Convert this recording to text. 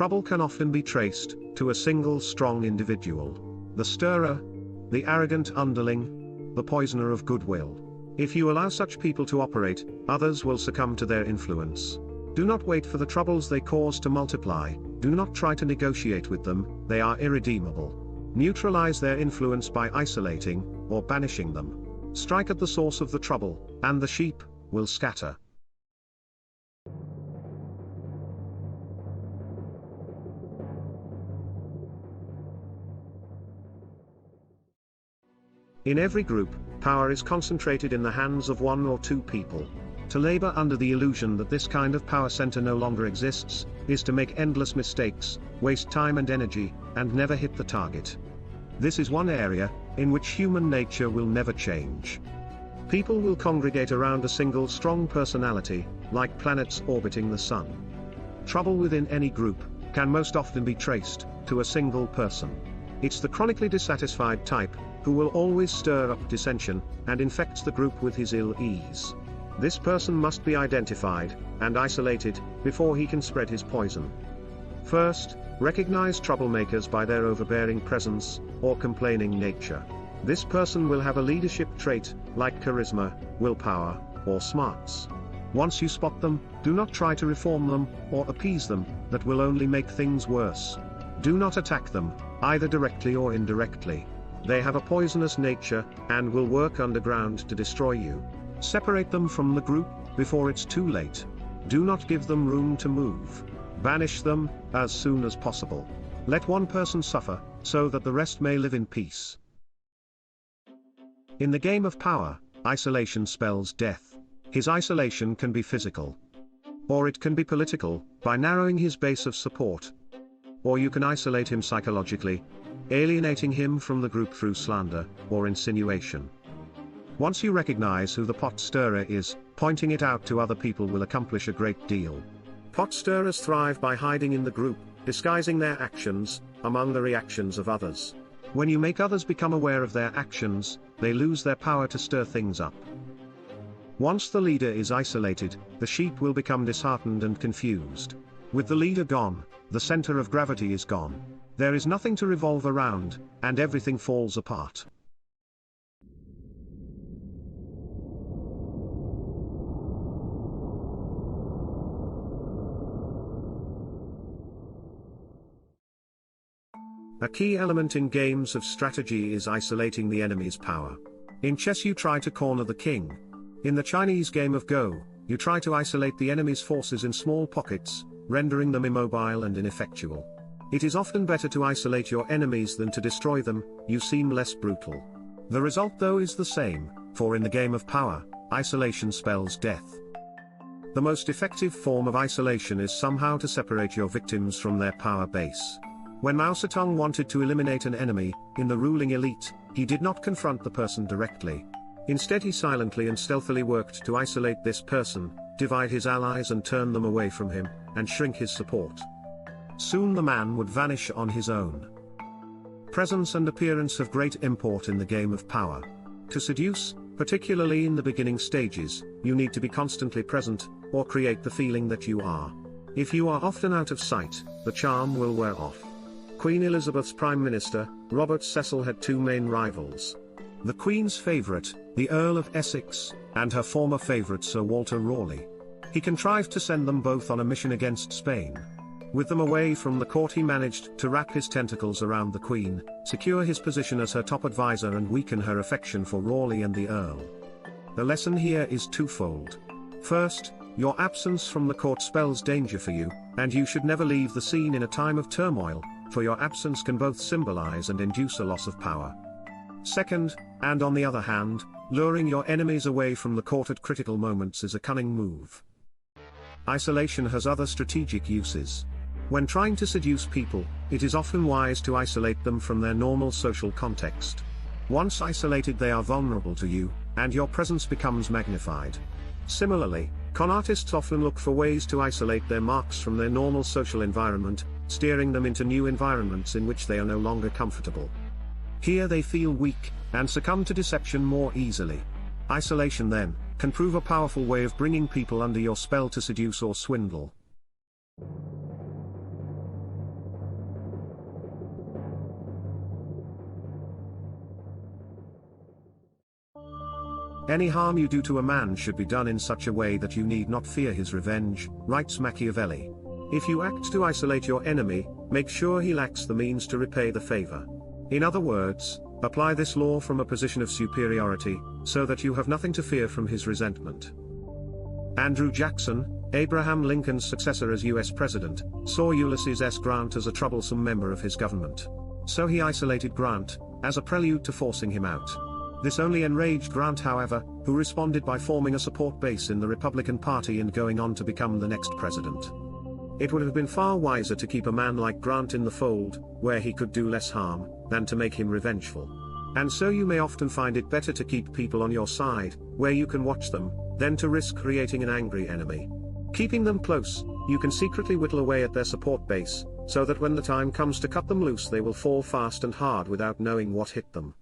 Trouble can often be traced to a single strong individual. The stirrer, the arrogant underling, the poisoner of goodwill. If you allow such people to operate, others will succumb to their influence. Do not wait for the troubles they cause to multiply. Do not try to negotiate with them, they are irredeemable. Neutralize their influence by isolating or banishing them. Strike at the source of the trouble, and the sheep will scatter. In every group, power is concentrated in the hands of one or two people. To labor under the illusion that this kind of power center no longer exists, is to make endless mistakes, waste time and energy, and never hit the target. This is one area in which human nature will never change. People will congregate around a single strong personality, like planets orbiting the sun. Trouble within any group can most often be traced to a single person. It's the chronically dissatisfied type who will always stir up dissension and infects the group with his ill ease. This person must be identified and isolated before he can spread his poison. First, recognize troublemakers by their overbearing presence or complaining nature. This person will have a leadership trait like charisma, willpower, or smarts. Once you spot them, do not try to reform them or appease them, that will only make things worse. Do not attack them, either directly or indirectly. They have a poisonous nature and will work underground to destroy you. Separate them from the group before it's too late. Do not give them room to move. Banish them as soon as possible. Let one person suffer, so that the rest may live in peace. In the game of power, isolation spells death. His isolation can be physical. Or it can be political, by narrowing his base of support. Or you can isolate him psychologically, alienating him from the group through slander or insinuation. Once you recognize who the pot stirrer is, pointing it out to other people will accomplish a great deal. Pot stirrers thrive by hiding in the group, disguising their actions among the reactions of others. When you make others become aware of their actions, they lose their power to stir things up. Once the leader is isolated, the sheep will become disheartened and confused. With the leader gone, the center of gravity is gone. There is nothing to revolve around, and everything falls apart. A key element in games of strategy is isolating the enemy's power. In chess you try to corner the king. In the Chinese game of Go, you try to isolate the enemy's forces in small pockets, rendering them immobile and ineffectual. It is often better to isolate your enemies than to destroy them, you seem less brutal. The result though is the same, for in the game of power, isolation spells death. The most effective form of isolation is somehow to separate your victims from their power base. When Mao Zedong wanted to eliminate an enemy in the ruling elite, he did not confront the person directly. Instead he silently and stealthily worked to isolate this person, divide his allies and turn them away from him, and shrink his support. Soon the man would vanish on his own. Presence and appearance have great import in the game of power. To seduce, particularly in the beginning stages, you need to be constantly present, or create the feeling that you are. If you are often out of sight, the charm will wear off. Queen Elizabeth's Prime Minister, Robert Cecil, had two main rivals. The Queen's favourite, the Earl of Essex, and her former favourite Sir Walter Raleigh. He contrived to send them both on a mission against Spain. With them away from the court he managed to wrap his tentacles around the Queen, secure his position as her top advisor and weaken her affection for Raleigh and the Earl. The lesson here is twofold. First, your absence from the court spells danger for you, and you should never leave the scene in a time of turmoil, for your absence can both symbolize and induce a loss of power. Second, and on the other hand, luring your enemies away from the court at critical moments is a cunning move. Isolation has other strategic uses. When trying to seduce people, it is often wise to isolate them from their normal social context. Once isolated they are vulnerable to you, and your presence becomes magnified. Similarly, con artists often look for ways to isolate their marks from their normal social environment, steering them into new environments in which they are no longer comfortable. Here they feel weak, and succumb to deception more easily. Isolation then, can prove a powerful way of bringing people under your spell to seduce or swindle. Any harm you do to a man should be done in such a way that you need not fear his revenge, writes Machiavelli. If you act to isolate your enemy, make sure he lacks the means to repay the favor. In other words, apply this law from a position of superiority, so that you have nothing to fear from his resentment. Andrew Jackson, Abraham Lincoln's successor as U.S. President, saw Ulysses S. Grant as a troublesome member of his government. So he isolated Grant, as a prelude to forcing him out. This only enraged Grant, however, who responded by forming a support base in the Republican Party and going on to become the next president. It would have been far wiser to keep a man like Grant in the fold, where he could do less harm, than to make him revengeful. And so you may often find it better to keep people on your side, where you can watch them, than to risk creating an angry enemy. Keeping them close, you can secretly whittle away at their support base, so that when the time comes to cut them loose they will fall fast and hard without knowing what hit them.